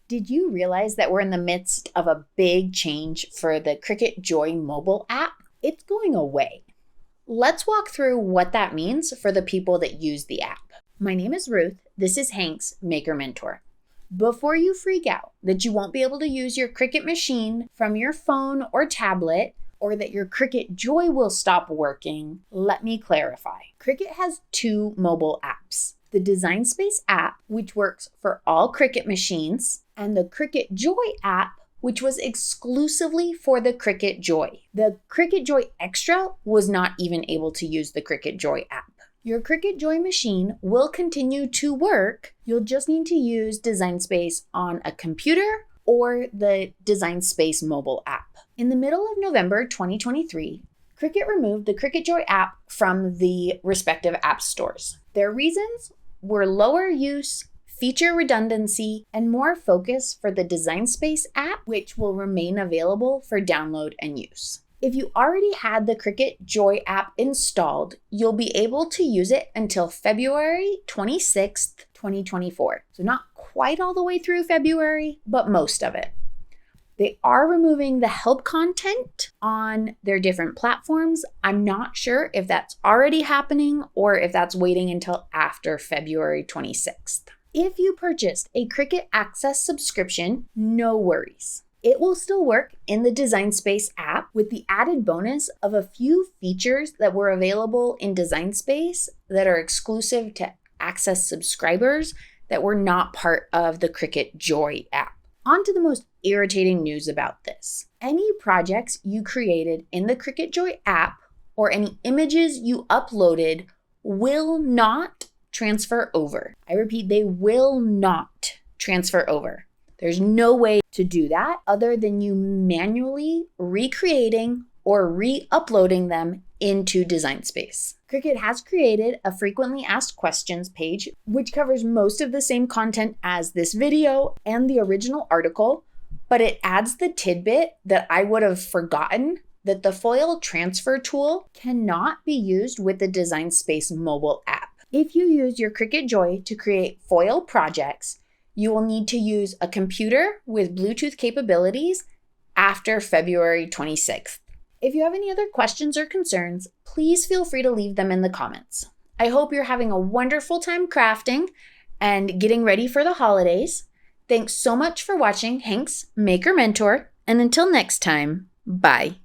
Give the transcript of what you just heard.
Did you realize that we're in the midst of a big change for the Cricut Joy mobile app? It's going away. Let's walk through what that means for the people that use the app. My name is Ruth. This is Hank's Maker Mentor. Before you freak out that you won't be able to use your Cricut machine from your phone or tablet, or that your Cricut Joy will stop working, let me clarify. Cricut has two mobile apps. The Design Space app, which works for all Cricut machines, and the Cricut Joy app, which was exclusively for the Cricut Joy. The Cricut Joy Xtra was not even able to use the Cricut Joy app. Your Cricut Joy machine will continue to work. You'll just need to use Design Space on a computer or the Design Space mobile app. In the middle of November 2023, Cricut removed the Cricut Joy app from the respective app stores. Their reasons were lower use, feature redundancy, and more focus for the Design Space app, which will remain available for download and use. If you already had the Cricut Joy app installed, you'll be able to use it until February 26th, 2024. So not quite all the way through February, but most of it. They are removing the help content on their different platforms. I'm not sure if that's already happening or if that's waiting until after February 26th. If you purchased a Cricut Access subscription, no worries. It will still work in the Design Space app with the added bonus of a few features that were available in Design Space that are exclusive to Access subscribers that were not part of the Cricut Joy app. On to the most irritating news about this. Any projects you created in the Cricut Joy app or any images you uploaded will not transfer over. I repeat, they will not transfer over. There's no way to do that other than you manually recreating or re-uploading them into Design Space. Cricut has created a frequently asked questions page, which covers most of the same content as this video and the original article, but it adds the tidbit that I would have forgotten that the foil transfer tool cannot be used with the Design Space mobile app. If you use your Cricut Joy to create foil projects, you will need to use a computer with Bluetooth capabilities after February 26th. If you have any other questions or concerns, please feel free to leave them in the comments. I hope you're having a wonderful time crafting and getting ready for the holidays. Thanks so much for watching Hank's Maker Mentor, and until next time, bye.